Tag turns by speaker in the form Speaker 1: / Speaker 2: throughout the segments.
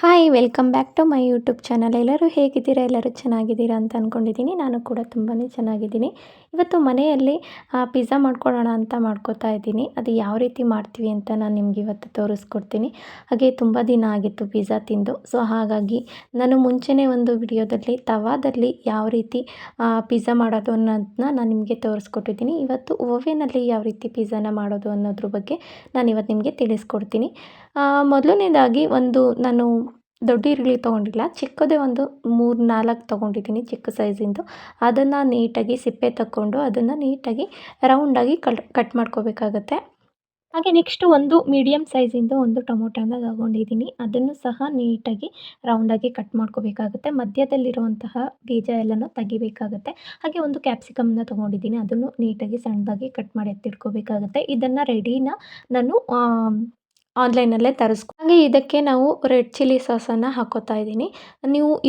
Speaker 1: Hi welcome back to my YouTube channel. ಎಲ್ಲರೂ ಹೇಗಿದ್ದೀರಾ? ಎಲ್ಲರೂ ಚೆನ್ನಾಗಿದ್ದೀರಾ ಅಂತ ಅಂದ್ಕೊಂಡಿದ್ದೀನಿ. ನಾನು ಕೂಡ ತುಂಬಾ ಚೆನ್ನಾಗಿದ್ದೀನಿ. ಇವತ್ತು ಮನೆಯಲ್ಲಿ ಪಿಜ್ಜಾ ಮಾಡ್ಕೊಳ್ಳೋಣ ಅಂತ ಮಾಡ್ಕೋತಾ ಇದ್ದೀನಿ. ಅದು ಯಾವ ರೀತಿ ಮಾಡ್ತೀವಿ ಅಂತ ನಾನು ನಿಮ್ಗೆ ಇವತ್ತು ತೋರಿಸ್ಕೊಡ್ತೀನಿ. ಹಾಗೆ ತುಂಬ ದಿನ ಆಗಿತ್ತು ಪಿಜ್ಜಾ ತಿಂದು. ಸೊ ಹಾಗಾಗಿ ನಾನು ಮುಂಚೆನೇ ಒಂದು ವಿಡಿಯೋದಲ್ಲಿ ತವಾದಲ್ಲಿ ಯಾವ ರೀತಿ ಪಿಜ್ಜಾ ಮಾಡೋದು ಅನ್ನೋದನ್ನ ನಾನು ನಿಮಗೆ ತೋರಿಸ್ಕೊಟ್ಟಿದ್ದೀನಿ. ಇವತ್ತು ಓವೆನಲ್ಲಿ ಯಾವ ರೀತಿ ಪಿಜ್ಜಾನ ಮಾಡೋದು ಅನ್ನೋದ್ರ ಬಗ್ಗೆ ನಾನು ಇವತ್ತು ನಿಮಗೆ ತಿಳಿಸ್ಕೊಡ್ತೀನಿ. ಮೊದಲನೇದಾಗಿ ನಾನು ದೊಡ್ಡ ಈರುಳ್ಳಿ ತೊಗೊಂಡಿಲ್ಲ, ಚಿಕ್ಕದೇ ಒಂದು 3-4 ತೊಗೊಂಡಿದ್ದೀನಿ, ಚಿಕ್ಕ ಸೈಜಿಂದು. ಅದನ್ನು ನೀಟಾಗಿ ಸಿಪ್ಪೆ ತಕ್ಕೊಂಡು ಅದನ್ನು ನೀಟಾಗಿ ರೌಂಡಾಗಿ ಕಟ್ ಮಾಡ್ಕೋಬೇಕಾಗತ್ತೆ. ಹಾಗೆ ನೆಕ್ಸ್ಟು ಒಂದು ಮೀಡಿಯಮ್ ಸೈಜಿಂದು ಒಂದು ಟೊಮೊಟೊನ ತೊಗೊಂಡಿದ್ದೀನಿ. ಅದನ್ನು ಸಹ ನೀಟಾಗಿ ರೌಂಡಾಗಿ ಕಟ್ ಮಾಡ್ಕೋಬೇಕಾಗುತ್ತೆ. ಮಧ್ಯದಲ್ಲಿರುವಂತಹ ಬೀಜ ಎಲ್ಲನೂ ತೆಗಿಬೇಕಾಗುತ್ತೆ. ಹಾಗೆ ಒಂದು ಕ್ಯಾಪ್ಸಿಕಮ್ನ ತೊಗೊಂಡಿದ್ದೀನಿ, ಅದನ್ನು ನೀಟಾಗಿ ಸಣ್ಣದಾಗಿ ಕಟ್ ಮಾಡಿ ಎತ್ತಿಟ್ಕೋಬೇಕಾಗುತ್ತೆ. ಇದನ್ನು ರೆಡಿನ ನಾನು ಆನ್ಲೈನಲ್ಲೇ ಹಾಗೆ ಇದಕ್ಕೆ ನಾವು ರೆಡ್ ಚಿಲ್ಲಿ ಸಾಸನ್ನು ಹಾಕೋತಾ ಇದ್ದೀನಿ.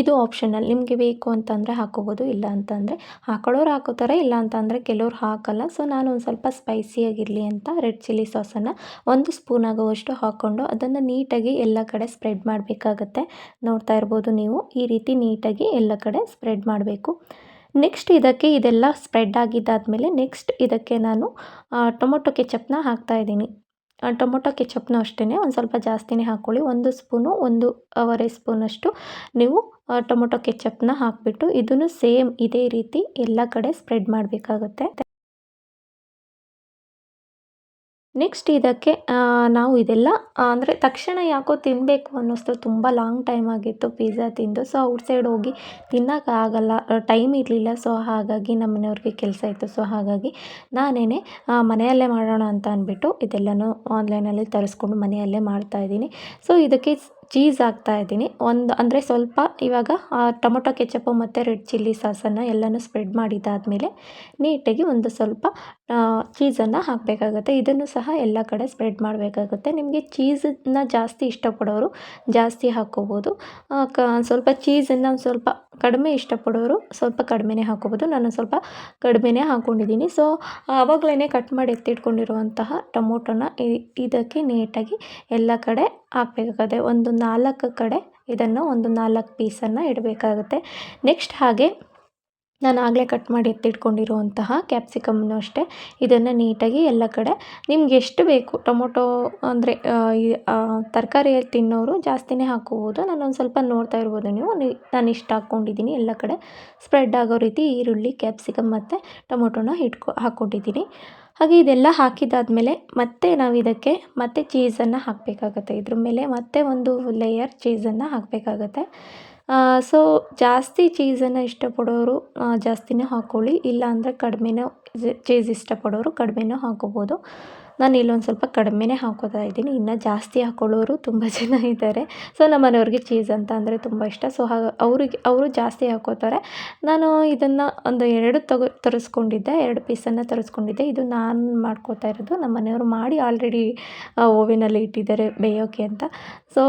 Speaker 1: ಇದು ಆಪ್ಷನಲ್, ನಿಮಗೆ ಬೇಕು ಅಂತಂದರೆ ಹಾಕೋಬೋದು, ಇಲ್ಲ ಅಂತಂದರೆ ಹಾಕೊಳ್ಳೋರು ಹಾಕೋತಾರೆ, ಇಲ್ಲ ಅಂತಂದರೆ ಕೆಲವ್ರು ಹಾಕಲ್ಲ. ಸೊ ನಾನು ಒಂದು ಸ್ವಲ್ಪ ಸ್ಪೈಸಿಯಾಗಿರಲಿ ಅಂತ ರೆಡ್ ಚಿಲ್ಲಿ ಸಾಸನ್ನು 1 ಸ್ಪೂನ್ ಆಗುವಷ್ಟು ಹಾಕ್ಕೊಂಡು ಅದನ್ನು ನೀಟಾಗಿ ಎಲ್ಲ ಕಡೆ ಸ್ಪ್ರೆಡ್ ಮಾಡಬೇಕಾಗತ್ತೆ. ನೋಡ್ತಾ ಇರ್ಬೋದು ನೀವು, ಈ ರೀತಿ ನೀಟಾಗಿ ಎಲ್ಲ ಕಡೆ ಸ್ಪ್ರೆಡ್ ಮಾಡಬೇಕು. ನೆಕ್ಸ್ಟ್ ಇದೆಲ್ಲ ಸ್ಪ್ರೆಡ್ ಆಗಿದ್ದಾದಮೇಲೆ ನೆಕ್ಸ್ಟ್ ಇದಕ್ಕೆ ನಾನು ಟೊಮೊಟೊ ಕೆಚಪ್ನ ಹಾಕ್ತಾಯಿದ್ದೀನಿ. ಟೊಮೊಟೊ ಕೆಚಪ್ನ ಅಷ್ಟೇ ಒಂದು ಸ್ವಲ್ಪ ಜಾಸ್ತಿನೇ ಹಾಕ್ಕೊಳ್ಳಿ. 1 ಸ್ಪೂನು 1.5 ಸ್ಪೂನಷ್ಟು ನೀವು ಟೊಮೊಟೊ ಕೆಚಪ್ನ ಹಾಕಿಬಿಟ್ಟು ಇದನ್ನು ಸೇಮ್ ಇದೇ ರೀತಿ ಎಲ್ಲ ಕಡೆ ಸ್ಪ್ರೆಡ್ ಮಾಡಬೇಕಾಗುತ್ತೆ. ನೆಕ್ಸ್ಟ್ ಇದಕ್ಕೆ ನಾವು ಇದೆಲ್ಲ ಅಂದರೆ ತಕ್ಷಣ ಯಾಕೋ ತಿನ್ನಬೇಕು ಅನ್ನಿಸ್ತು. ತುಂಬ ಲಾಂಗ್ ಟೈಮ್ ಆಗಿತ್ತು ಪಿಜ್ಜಾ ತಿಂದು. ಸೊ ಔಟ್ಸೈಡ್ ಹೋಗಿ ತಿನ್ನೋಕ್ಕಾಗಲ್ಲ, ಟೈಮ್ ಇರಲಿಲ್ಲ. ಸೊ ಹಾಗಾಗಿ ನಮ್ಮ ಮನೆಯವ್ರಿಗೆ ಕೆಲಸ ಇತ್ತು. ಸೊ ಹಾಗಾಗಿ ನಾನೇ ಮನೆಯಲ್ಲೇ ಮಾಡೋಣ ಅಂತ ಅಂದ್ಬಿಟ್ಟು ಇದೆಲ್ಲನೂ ಆನ್ಲೈನಲ್ಲಿ ತರಿಸ್ಕೊಂಡು ಮನೆಯಲ್ಲೇ ಮಾಡ್ತಾಯಿದ್ದೀನಿ. ಸೊ ಇದಕ್ಕೆ ಚೀಸ್ ಹಾಕ್ತಾಯಿದ್ದೀನಿ. ಅಂದರೆ ಸ್ವಲ್ಪ ಇವಾಗ ಟೊಮೊಟೊ ಕೆಚಪ್ಪು ಮತ್ತು ರೆಡ್ ಚಿಲ್ಲಿ ಸಾಸನ್ನು ಎಲ್ಲನೂ ಸ್ಪ್ರೆಡ್ ಮಾಡಿದ್ದಾದಮೇಲೆ ನೀಟಾಗಿ ಒಂದು ಸ್ವಲ್ಪ ಚೀಸನ್ನು ಹಾಕಬೇಕಾಗತ್ತೆ. ಇದನ್ನು ಸಹ ಎಲ್ಲ ಕಡೆ ಸ್ಪ್ರೆಡ್ ಮಾಡಬೇಕಾಗುತ್ತೆ. ನಿಮಗೆ ಚೀಸನ್ನ ಜಾಸ್ತಿ ಇಷ್ಟಪಡೋರು ಜಾಸ್ತಿ ಹಾಕ್ಕೋಬೋದು. ಸ್ವಲ್ಪ ಚೀಸನ್ನು ಒಂದು ಸ್ವಲ್ಪ ಕಡಿಮೆ ಇಷ್ಟಪಡೋರು ಸ್ವಲ್ಪ ಕಡಿಮೆನೇ ಹಾಕ್ಕೋಬೋದು. ನಾನು ಸ್ವಲ್ಪ ಕಡಿಮೆನೇ ಹಾಕ್ಕೊಂಡಿದ್ದೀನಿ. ಸೊ ಆವಾಗಲೇ ಕಟ್ ಮಾಡಿ ಎತ್ತಿಟ್ಕೊಂಡಿರುವಂತಹ ಟೊಮೊಟೊನ ಇದಕ್ಕೆ ನೀಟಾಗಿ ಎಲ್ಲ ಕಡೆ ಹಾಕಬೇಕಾಗುತ್ತೆ. ಒಂದು 4 ಕಡೆ ಇದನ್ನು ಒಂದು 4 ಪೀಸನ್ನು ಇಡಬೇಕಾಗುತ್ತೆ. ನೆಕ್ಸ್ಟ್ ಹಾಗೆ ನಾನು ಆಗಲೇ ಕಟ್ ಮಾಡಿ ಎತ್ತಿಟ್ಕೊಂಡಿರುವಂತಹ ಕ್ಯಾಪ್ಸಿಕಮ್ನು ಅಷ್ಟೇ ಇದನ್ನು ನೀಟಾಗಿ ಎಲ್ಲ ಕಡೆ ನಿಮ್ಗೆ ಎಷ್ಟು ಬೇಕು ಟೊಮೊಟೊ ಅಂದರೆ ತರಕಾರಿಯಲ್ಲಿ ತಿನ್ನೋರು ಜಾಸ್ತಿನೇ ಹಾಕ್ಕೋಬೋದು. ನಾನೊಂದು ಸ್ವಲ್ಪ ನೋಡ್ತಾ ಇರ್ಬೋದು ನೀವು, ನಾನು ಇಷ್ಟು ಹಾಕ್ಕೊಂಡಿದ್ದೀನಿ. ಎಲ್ಲ ಕಡೆ ಸ್ಪ್ರೆಡ್ ಆಗೋ ರೀತಿ ಈರುಳ್ಳಿ, ಕ್ಯಾಪ್ಸಿಕಮ್ ಮತ್ತು ಟೊಮೊಟೊನ ಹಾಕ್ಕೊಂಡಿದ್ದೀನಿ. ಹಾಗೆ ಇದೆಲ್ಲ ಹಾಕಿದ್ದಾದಮೇಲೆ ಮತ್ತೆ ನಾವು ಇದಕ್ಕೆ ಮತ್ತೆ ಚೀಸನ್ನು ಹಾಕಬೇಕಾಗತ್ತೆ. ಇದ್ರ ಮೇಲೆ ಮತ್ತೆ ಒಂದು ಲೇಯರ್ ಚೀಸನ್ನು ಹಾಕಬೇಕಾಗತ್ತೆ. ಸೊ ಜಾಸ್ತಿ ಚೀಸನ್ನು ಇಷ್ಟಪಡೋರು ಜಾಸ್ತಿನೇ ಹಾಕ್ಕೊಳ್ಳಿ, ಇಲ್ಲ ಅಂದರೆ ಕಡಿಮೆನೂ ಚೀಸ್ ಇಷ್ಟಪಡೋರು ಕಡಿಮೆನೂ ಹಾಕ್ಕೋಬೋದು. ನಾನು ಇಲ್ಲೊಂದು ಸ್ವಲ್ಪ ಕಡಿಮೆನೇ ಹಾಕ್ಕೋತಾ ಇದ್ದೀನಿ. ಇನ್ನು ಜಾಸ್ತಿ ಹಾಕ್ಕೊಳ್ಳೋರು ತುಂಬ ಜನ ಇದ್ದಾರೆ. ಸೊ ನಮ್ಮ ಮನೆಯವ್ರಿಗೆ ಚೀಸ್ ಅಂತ ಅಂದರೆ ತುಂಬ ಇಷ್ಟ. ಸೊ ಅವರು ಜಾಸ್ತಿ ಹಾಕ್ಕೋತಾರೆ. ನಾನು ಇದನ್ನು ಒಂದು 2 ತರಿಸ್ಕೊಂಡಿದ್ದೆ, 2 ಪೀಸನ್ನು ತರಿಸ್ಕೊಂಡಿದ್ದೆ. ಇದು ನಾನು ಮಾಡ್ಕೋತಾ ಇರೋದು. ನಮ್ಮ ಮನೆಯವರು ಮಾಡಿ ಆಲ್ರೆಡಿ ಓವೆನಲ್ಲಿ ಇಟ್ಟಿದ್ದಾರೆ ಬೇಯೋಕ್ಕೆ ಅಂತ. ಸೊ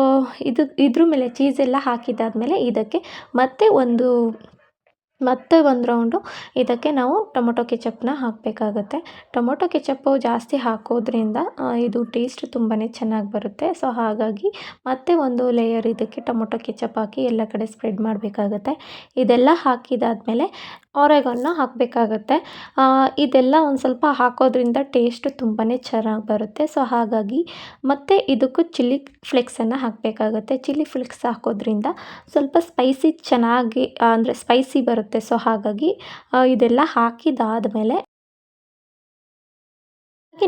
Speaker 1: ಇದ್ರ ಮೇಲೆ ಚೀಸೆಲ್ಲ ಹಾಕಿದ್ದಾದಮೇಲೆ ಇದಕ್ಕೆ ಮತ್ತೆ ಒಂದು ರೌಂಡು ಇದಕ್ಕೆ ನಾವು ಟೊಮೊಟೊ ಕೆಚಪ್ನ ಹಾಕಬೇಕಾಗತ್ತೆ. ಟೊಮೊಟೊ ಕೆಚಪ್ಪು ಜಾಸ್ತಿ ಹಾಕೋದ್ರಿಂದ ಇದು ಟೇಸ್ಟ್ ತುಂಬಾ ಚೆನ್ನಾಗಿ ಬರುತ್ತೆ. ಸೊ ಹಾಗಾಗಿ ಮತ್ತೆ ಒಂದು ಲೇಯರ್ ಇದಕ್ಕೆ ಟೊಮೊಟೊ ಕೆಚಪ್ ಹಾಕಿ ಎಲ್ಲ ಕಡೆ ಸ್ಪ್ರೆಡ್ ಮಾಡಬೇಕಾಗತ್ತೆ. ಇದೆಲ್ಲ ಹಾಕಿದಾದಮೇಲೆ ಆರೆಗಾನೋ ಹಾಕಬೇಕಾಗತ್ತೆ. ಇದೆಲ್ಲ ಒಂದು ಸ್ವಲ್ಪ ಹಾಕೋದ್ರಿಂದ ಟೇಸ್ಟು ತುಂಬಾ ಚೆನ್ನಾಗಿ ಬರುತ್ತೆ. ಸೊ ಹಾಗಾಗಿ ಮತ್ತು ಇದಕ್ಕೂ ಚಿಲ್ಲಿ ಫ್ಲೇಕ್ಸನ್ನು ಹಾಕಬೇಕಾಗತ್ತೆ. ಚಿಲ್ಲಿ ಫ್ಲೇಕ್ಸ್ ಹಾಕೋದ್ರಿಂದ ಸ್ವಲ್ಪ ಸ್ಪೈಸಿ ಚೆನ್ನಾಗಿ ಅಂದರೆ ಸ್ಪೈಸಿ ಬರುತ್ತೆ. ಸೊ ಹಾಗಾಗಿ ಇದೆಲ್ಲ ಹಾಕಿದಾದಮೇಲೆ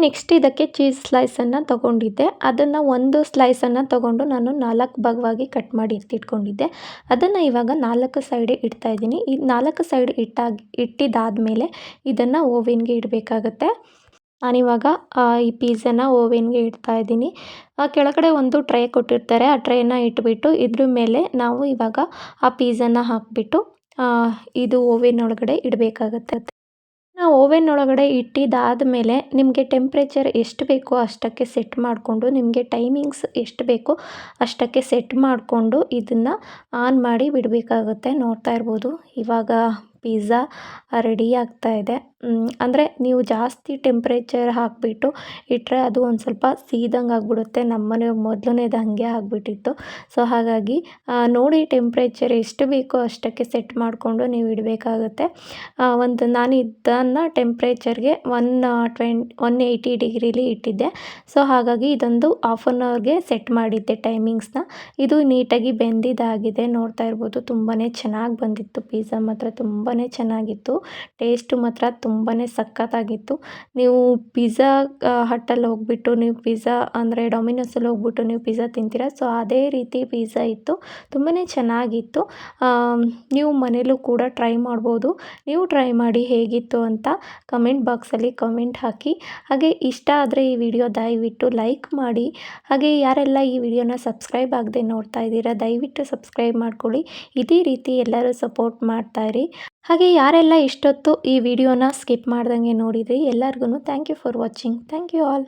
Speaker 1: ನೆಕ್ಸ್ಟ್ ಇದಕ್ಕೆ ಚೀಸ್ ಸ್ಲೈಸನ್ನು ತೊಗೊಂಡಿದ್ದೆ. ಅದನ್ನು ಒಂದು ಸ್ಲೈಸನ್ನು ತೊಗೊಂಡು ನಾನು 4 ಭಾಗವಾಗಿ ಕಟ್ ಮಾಡಿ ಎತ್ತಿಟ್ಕೊಂಡಿದ್ದೆ. ಅದನ್ನು ಇವಾಗ 4 ಸೈಡ್ ಇಡ್ತಾಯಿದ್ದೀನಿ. ಈ 4 ಸೈಡ್ ಇಟ್ಟಿದ್ದಾದಮೇಲೆ ಇದನ್ನು ಓವೆನ್ಗೆ ಇಡಬೇಕಾಗತ್ತೆ. ನಾನಿವಾಗ ಈ ಪಿಜ್ಜಾನ ಓವೆನ್ಗೆ ಇಡ್ತಾಯಿದ್ದೀನಿ. ಕೆಳಗಡೆ ಒಂದು ಟ್ರೇ ಕೊಟ್ಟಿರ್ತಾರೆ. ಆ ಟ್ರೇನ ಇಟ್ಬಿಟ್ಟು ಇದ್ರ ಮೇಲೆ ನಾವು ಇವಾಗ ಆ ಪಿಜ್ಜಾನ ಹಾಕಿಬಿಟ್ಟು ಇದು ಓವೆನ್ ಒಳಗಡೆ ಇಡಬೇಕಾಗತ್ತೆ. ನಾವು ಓವೆನ್ ಒಳಗಡೆ ಇಟ್ಟಿದ್ದಾದಮೇಲೆ ನಿಮಗೆ ಟೆಂಪ್ರೇಚರ್ ಎಷ್ಟು ಬೇಕೋ ಅಷ್ಟಕ್ಕೆ ಸೆಟ್ ಮಾಡಿಕೊಂಡು, ನಿಮಗೆ ಟೈಮಿಂಗ್ಸ್ ಎಷ್ಟು ಬೇಕೋ ಅಷ್ಟಕ್ಕೆ ಸೆಟ್ ಮಾಡಿಕೊಂಡು ಇದನ್ನು ಆನ್ ಮಾಡಿ ಬಿಡಬೇಕಾಗುತ್ತೆ. ನೋಡ್ತಾ ಇರ್ಬೋದು ಇವಾಗ ಪಿಜ್ಜಾ ರೆಡಿ ಆಗ್ತಾ ಇದೆ. ಅಂದರೆ ನೀವು ಜಾಸ್ತಿ ಟೆಂಪ್ರೇಚರ್ ಹಾಕಿಬಿಟ್ಟು ಇಟ್ಟರೆ ಅದು ಒಂದು ಸ್ವಲ್ಪ ಸೀದಂಗೆ ಆಗಿಬಿಡುತ್ತೆ. ನಮ್ಮನೆ ಮೊದಲನೇದು ಹಾಗೆ ಆಗಿಬಿಟ್ಟಿತ್ತು. ಸೊ ಹಾಗಾಗಿ ನೋಡಿ ಟೆಂಪ್ರೇಚರ್ ಎಷ್ಟು ಬೇಕೋ ಅಷ್ಟಕ್ಕೆ ಸೆಟ್ ಮಾಡಿಕೊಂಡು ನೀವು ಇಡಬೇಕಾಗುತ್ತೆ. ನಾನು ಇದನ್ನು ಟೆಂಪ್ರೇಚರ್ಗೆ 180 ಡಿಗ್ರಿಲಿ ಇಟ್ಟಿದ್ದೆ. ಸೊ ಹಾಗಾಗಿ ಇದೊಂದು ಹಾಫ್ ಆನ್ ಅವರ್ಗೆ ಸೆಟ್ ಮಾಡಿದ್ದೆ ಟೈಮಿಂಗ್ಸ್ನ. ಇದು ನೀಟಾಗಿ ಬೆಂದಿದ್ದಾಗಿದೆ, ನೋಡ್ತಾ ಇರ್ಬೋದು. ತುಂಬಾ ಚೆನ್ನಾಗಿ ಬಂದಿತ್ತು ಪಿಜ್ಜಾ ಮಾತ್ರ ತುಂಬಾ ಚೆನ್ನಾಗಿತ್ತು. ಟೇಸ್ಟು ಮಾತ್ರ ತುಂಬಾ ಸಖತ್ತಾಗಿತ್ತು. ನೀವು ಪಿಜ್ಜಾ ಹಟ್ಟಲ್ಲಿ ಹೋಗ್ಬಿಟ್ಟು ನೀವು ಪಿಜ್ಜಾ ಅಂದರೆ ಡೊಮಿನೋಸಲ್ಲಿ ಹೋಗ್ಬಿಟ್ಟು ನೀವು ಪಿಜ್ಜಾ ತಿಂತೀರಾ, ಸೊ ಅದೇ ರೀತಿ ಪಿಜ್ಜಾ ಇತ್ತು. ತುಂಬಾ ಚೆನ್ನಾಗಿತ್ತು. ನೀವು ಮನೇಲೂ ಕೂಡ ಟ್ರೈ ಮಾಡ್ಬೋದು. ನೀವು ಟ್ರೈ ಮಾಡಿ ಹೇಗಿತ್ತು ಅಂತ ಕಮೆಂಟ್ ಬಾಕ್ಸಲ್ಲಿ ಕಮೆಂಟ್ ಹಾಕಿ. ಹಾಗೆ ಇಷ್ಟ ಆದರೆ ಈ ವಿಡಿಯೋ ದಯವಿಟ್ಟು ಲೈಕ್ ಮಾಡಿ. ಹಾಗೆ ಯಾರೆಲ್ಲ ಈ ವಿಡಿಯೋನ ಸಬ್ಸ್ಕ್ರೈಬ್ ಆಗದೆ ನೋಡ್ತಾ ಇದ್ದೀರಾ ದಯವಿಟ್ಟು ಸಬ್ಸ್ಕ್ರೈಬ್ ಮಾಡ್ಕೊಳ್ಳಿ. ಇದೇ ರೀತಿ ಎಲ್ಲರೂ ಸಪೋರ್ಟ್ ಮಾಡ್ತಾಯಿರಿ. ಹಾಗೆ ಯಾರೆಲ್ಲ ಇಷ್ಟೊತ್ತು ಈ ವಿಡಿಯೋನ ಸ್ಕಿಪ್ ಮಾಡ್ದಂಗೆ ನೋಡಿದ್ರಿ ಎಲ್ಲರಿಗೂ thank you for watching. Thank you all.